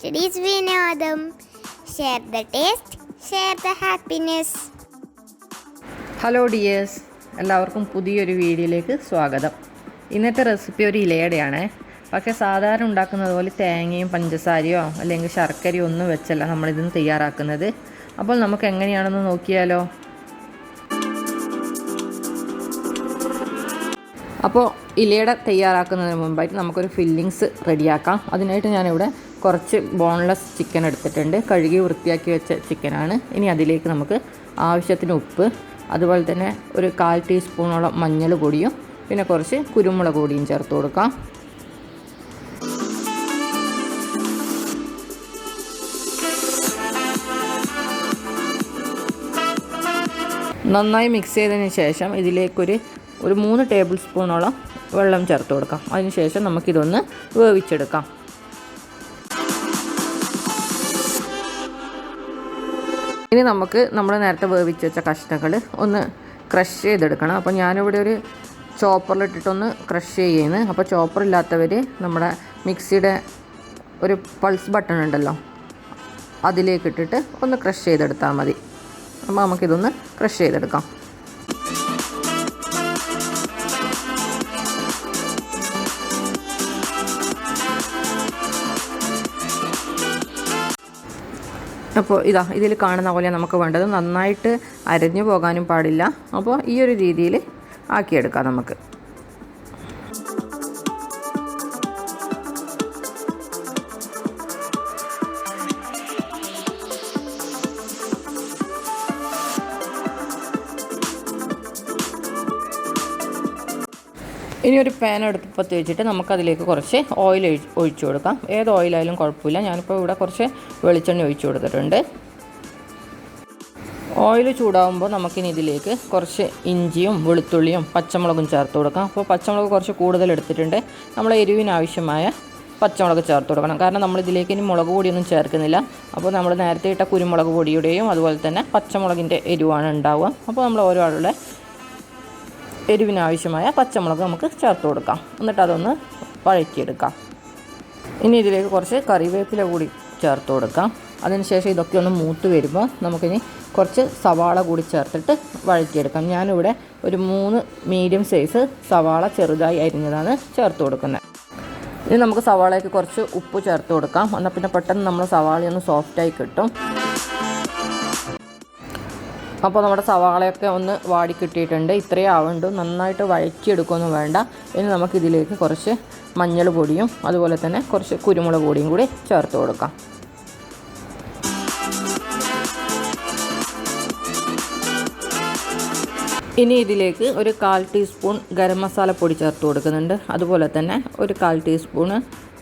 Studies Vinodam. Share the taste, share the happiness. Hello dears, എല്ലാവർക്കും പുതിയൊരു വീഡിയോയിലേക്ക് സ്വാഗതം. ഇന്നത്തെ റെസിപ്പി ഒരു ഇലയുടെയാണ്. പക്ഷേ സാധാരണ ഉണ്ടാക്കുന്നത് പോലെ തേങ്ങയും പഞ്ചസാരയോ അല്ലെങ്കിൽ ശർക്കരയോ ഒന്നും വെച്ചല്ല നമ്മളിതിന് തയ്യാറാക്കുന്നത്. അപ്പോൾ നമുക്ക് എങ്ങനെയാണെന്ന് നോക്കിയാലോ. അപ്പോൾ ഇലയുടെ തയ്യാറാക്കുന്നതിന് മുമ്പായിട്ട് നമുക്കൊരു ഫില്ലിങ്സ് റെഡിയാക്കാം. അതിനായിട്ട് ഞാനിവിടെ കുറച്ച് ബോൺലെസ് ചിക്കൻ എടുത്തിട്ടുണ്ട്. കഴുകി വൃത്തിയാക്കി വെച്ച ചിക്കനാണ്. ഇനി അതിലേക്ക് നമുക്ക് ആവശ്യത്തിന് ഉപ്പ്, അതുപോലെ തന്നെ ഒരു 1/4 ടീസ്പൂണോളം മഞ്ഞൾ പൊടിയും പിന്നെ കുറച്ച് കുരുമുളക് പൊടിയും ചേർത്ത് കൊടുക്കാം. നന്നായി മിക്സ് ചെയ്തതിന് ശേഷം ഇതിലേക്കൊരു 3 ടേബിൾ സ്പൂണോളം വെള്ളം ചേർത്ത് കൊടുക്കാം. അതിനുശേഷം നമുക്കിതൊന്ന് വേവിച്ചെടുക്കാം. ഇനി നമുക്ക് നമ്മൾ നേരത്തെ വേവിച്ച് വെച്ച കഷ്ണങ്ങൾ ഒന്ന് ക്രഷ് ചെയ്തെടുക്കണം. അപ്പോൾ ഞാനിവിടെ ഒരു ചോപ്പറിലിട്ടിട്ടൊന്ന് ക്രഷ് ചെയ്യുന്നു. അപ്പോൾ ചോപ്പർ ഇല്ലാത്തവർ നമ്മുടെ മിക്സിയുടെ ഒരു പൾസ് ബട്ടൺ ഉണ്ടല്ലോ, അതിലേക്കിട്ടിട്ട് ഒന്ന് ക്രഷ് ചെയ്തെടുത്താൽ മതി. അപ്പോൾ നമുക്കിതൊന്ന് ക്രഷ് ചെയ്തെടുക്കാം. അപ്പോൾ ഇതിൽ കാണുന്ന പോലെ നമുക്ക് വേണ്ടത്. നന്നായിട്ട് അരഞ്ഞു പോകാനും പാടില്ല. അപ്പോൾ ഈ ഒരു രീതിയിൽ ആക്കിയെടുക്കാം നമുക്ക്. ഇനി ഒരു പാൻ അടുപ്പത്ത് വെച്ചിട്ട് നമുക്കതിലേക്ക് കുറച്ച് ഓയിൽ ഒഴിച്ചു കൊടുക്കാം. ഏത് ഓയിലായാലും കുഴപ്പമില്ല. ഞാനിപ്പോൾ ഇവിടെ കുറച്ച് വെളിച്ചെണ്ണ ഒഴിച്ചു കൊടുത്തിട്ടുണ്ട്. ഓയിൽ ചൂടാകുമ്പോൾ നമുക്കിനി ഇതിലേക്ക് കുറച്ച് ഇഞ്ചിയും വെളുത്തുള്ളിയും പച്ചമുളകും ചേർത്ത് കൊടുക്കാം. അപ്പോൾ പച്ചമുളക് കുറച്ച് കൂടുതൽ എടുത്തിട്ടുണ്ട്. നമ്മൾ എരിവിനാവശ്യമായ പച്ചമുളക് ചേർത്ത് കൊടുക്കണം. കാരണം നമ്മളിതിലേക്ക് ഇനി മുളക് പൊടിയൊന്നും ചേർക്കുന്നില്ല. അപ്പോൾ നമ്മൾ നേരത്തെ ഇട്ട കുരുമുളക് പൊടിയുടെയും അതുപോലെ തന്നെ പച്ചമുളകിൻ്റെ എരിവാണ് ഉണ്ടാവുക. അപ്പോൾ നമ്മൾ ഓരോ ആളുടെ എരിവിനാവശ്യമായ പച്ചമുളക് നമുക്ക് ചേർത്ത് കൊടുക്കാം. എന്നിട്ട് അതൊന്ന് വഴറ്റിയെടുക്കാം. ഇനി ഇതിലേക്ക് കുറച്ച് കറിവേപ്പില കൂടി ചേർത്ത് കൊടുക്കാം. അതിനുശേഷം ഇതൊക്കെ ഒന്ന് മൂത്ത് വരുമ്പോൾ നമുക്കിനി കുറച്ച് സവാള കൂടി ചേർത്തിട്ട് വഴറ്റിയെടുക്കാം. ഞാനിവിടെ ഒരു 3 മീഡിയം സൈസ് സവാള ചെറുതായി അരിഞ്ഞതാണ് ചേർത്ത് കൊടുക്കുന്നത്. ഇനി നമുക്ക് സവാളയ്ക്ക് കുറച്ച് ഉപ്പ് ചേർത്ത് കൊടുക്കാം. എന്നാൽ പിന്നെ പെട്ടെന്ന് നമ്മൾ സവാളയൊന്ന് സോഫ്റ്റായി കിട്ടും. അപ്പോൾ നമ്മുടെ സവാളയൊക്കെ ഒന്ന് വാടി കിട്ടിയിട്ടുണ്ട്. ഇത്രയും ആവുന്നുണ്ട്. നന്നായിട്ട് വഴറ്റിയെടുക്കുകയൊന്നും വേണ്ട. ഇനി നമുക്കിതിലേക്ക് കുറച്ച് മഞ്ഞൾ പൊടിയും അതുപോലെ തന്നെ കുറച്ച് കുരുമുളക് പൊടിയും കൂടി ചേർത്ത് കൊടുക്കാം. ഇനി ഇതിലേക്ക് ഒരു 1/4 ടീസ്പൂൺ ഗരം മസാല പൊടി ചേർത്ത് കൊടുക്കുന്നുണ്ട്. അതുപോലെ തന്നെ ഒരു 1/4 ടീസ്പൂണ്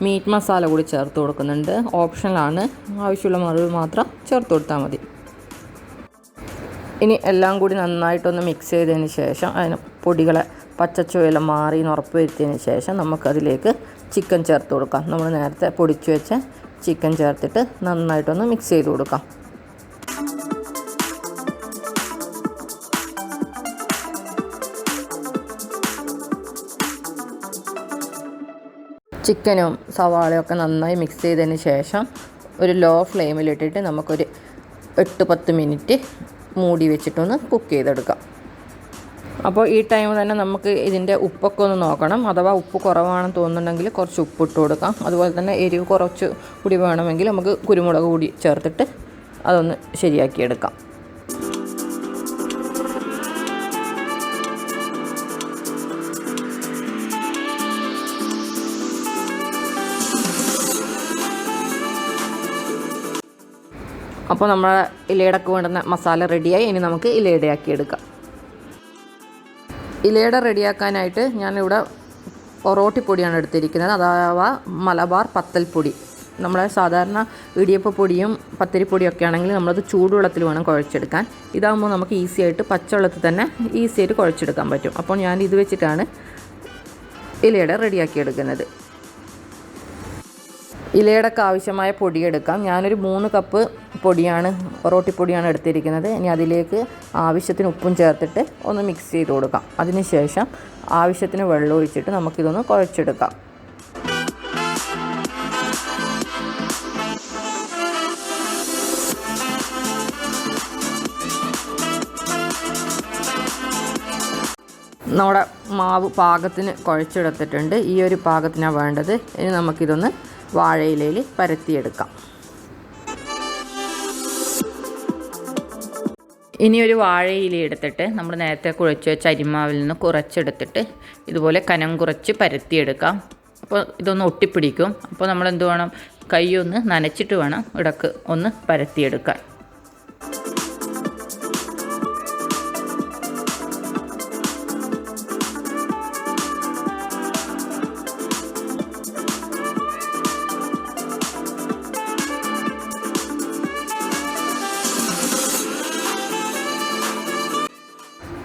മീറ്റ് മസാല കൂടി ചേർത്ത് കൊടുക്കുന്നുണ്ട്. ഓപ്ഷനിലാണ്. ആവശ്യമുള്ള മറിവ് മാത്രം ചേർത്ത് കൊടുത്താൽ മതി. ഇനി എല്ലാം കൂടി നന്നായിട്ടൊന്ന് മിക്സ് ചെയ്തതിന് ശേഷം അതിന് പൊടികളെ പച്ചച്ചുവയെല്ലാം മാറി ഉറപ്പ് വരുത്തിയതിന് ശേഷം നമുക്കതിലേക്ക് ചിക്കൻ ചേർത്ത് കൊടുക്കാം. നമ്മൾ നേരത്തെ പൊടിച്ചു വെച്ച ചിക്കൻ ചേർത്തിട്ട് നന്നായിട്ടൊന്ന് മിക്സ് ചെയ്ത് കൊടുക്കാം. ചിക്കനും സവാളയൊക്കെ നന്നായി മിക്സ് ചെയ്തതിന് ശേഷം ഒരു ലോ ഫ്ലെയിമിലിട്ടിട്ട് നമുക്കൊരു 8-10 മിനിറ്റ് മൂടി വെച്ചിട്ടൊന്ന് കുക്ക് ചെയ്തെടുക്കാം. അപ്പോൾ ഈ ടൈം തന്നെ നമുക്ക് ഇതിൻ്റെ ഉപ്പൊക്കെ ഒന്ന് നോക്കണം. അഥവാ ഉപ്പ് കുറവാണെന്ന് തോന്നുന്നുണ്ടെങ്കിൽ കുറച്ച് ഉപ്പിട്ട് കൊടുക്കാം. അതുപോലെ തന്നെ എരിവ് കുറച്ച് കൂടി വേണമെങ്കിൽ നമുക്ക് കുരുമുളക് കൂടി ചേർത്തിട്ട് അതൊന്ന് ശരിയാക്കിയെടുക്കാം. അപ്പോൾ നമ്മുടെ ഇലയടക്ക് വേണ്ടുന്ന മസാല റെഡിയായി. ഇനി നമുക്ക് ഇലയുടെ ആക്കിയെടുക്കാം. ഇലയുടെ റെഡിയാക്കാനായിട്ട് ഞാനിവിടെ ഒറോട്ടിപ്പൊടിയാണ് എടുത്തിരിക്കുന്നത്. അഥവാ മലബാർ പത്തൽപ്പൊടി. നമ്മളെ സാധാരണ ഇടിയപ്പ പൊടിയും പത്തിരിപ്പൊടിയൊക്കെ ആണെങ്കിൽ നമ്മളത് ചൂടുവെള്ളത്തിൽ വേണം കുഴച്ചെടുക്കാൻ. ഇതാകുമ്പോൾ നമുക്ക് ഈസി ആയിട്ട് പച്ചവെള്ളത്തിൽ തന്നെ ഈസി ആയിട്ട് കുഴച്ചെടുക്കാൻ പറ്റും. അപ്പോൾ ഞാൻ ഇത് വെച്ചിട്ടാണ് ഇലയുടെ റെഡിയാക്കിയെടുക്കുന്നത്. ഇലയുടെയൊക്കെ ആവശ്യമായ പൊടിയെടുക്കാം. ഞാനൊരു 3 കപ്പ് പൊടിയാണ്, റോട്ടിപ്പൊടിയാണ് എടുത്തിരിക്കുന്നത്. ഇനി അതിലേക്ക് ആവശ്യത്തിന് ഉപ്പും ചേർത്തിട്ട് ഒന്ന് മിക്സ് ചെയ്ത് കൊടുക്കാം. അതിനുശേഷം ആവശ്യത്തിന് വെള്ളം ഒഴിച്ചിട്ട് നമുക്കിതൊന്ന് കുഴച്ചെടുക്കാം. നമ്മുടെ മാവ് പാകത്തിന് കുഴച്ചെടുത്തിട്ടുണ്ട്. ഈ ഒരു പാകത്തിനാണ് വേണ്ടത്. ഇനി നമുക്കിതൊന്ന് വാഴയിലയിൽ പരത്തിയെടുക്കാം. ഇനി ഒരു വാഴയില എടുത്തിട്ട് നമ്മൾ നേരത്തെ കുഴച്ച് വെച്ച അരിമാവിൽ നിന്ന് കുറച്ചെടുത്തിട്ട് ഇതുപോലെ കനം കുറച്ച് പരത്തിയെടുക്കാം. അപ്പോൾ ഇതൊന്ന് ഒട്ടിപ്പിടിക്കും. അപ്പോൾ നമ്മൾ എന്ത് വേണം, കൈ ഒന്ന് നനച്ചിട്ട് വേണം ഇടക്ക് ഒന്ന് പരത്തിയെടുക്കാൻ.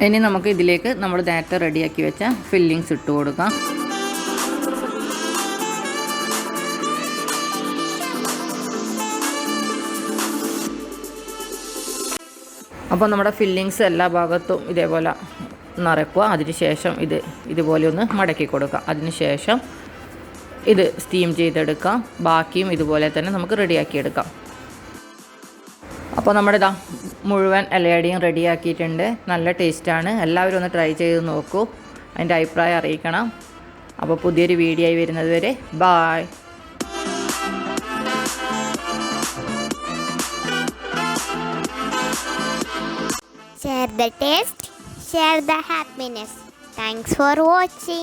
ഇനി നമുക്ക് ഇതിലേക്ക് നമ്മൾ നേരത്തെ റെഡിയാക്കി വെച്ച ഫില്ലിങ്സ് ഇട്ട് കൊടുക്കാം. അപ്പോൾ നമ്മുടെ ഫില്ലിങ്സ് എല്ലാ ഭാഗത്തും ഇതേപോലെ നിറയ്ക്കുക. അതിനുശേഷം ഇതുപോലെ ഒന്ന് മടക്കി കൊടുക്കുക. അതിനുശേഷം ഇത് സ്റ്റീം ചെയ്തെടുക്കാം. ബാക്കിയും ഇതുപോലെ തന്നെ നമുക്ക് റെഡിയാക്കിയെടുക്കാം. അപ്പോൾ നമ്മുടെ മുഴുവൻ ഇലയടയും റെഡിയാക്കിയിട്ടുണ്ട്. നല്ല ടേസ്റ്റാണ്. എല്ലാവരും ഒന്ന് ട്രൈ ചെയ്ത് നോക്കൂ. അതിൻ്റെ അഭിപ്രായം അറിയിക്കണം. അപ്പോൾ പുതിയൊരു വീഡിയോ ആയി വരുന്നത് വരെ bye. Share the taste, share the happiness. Thanks for watching.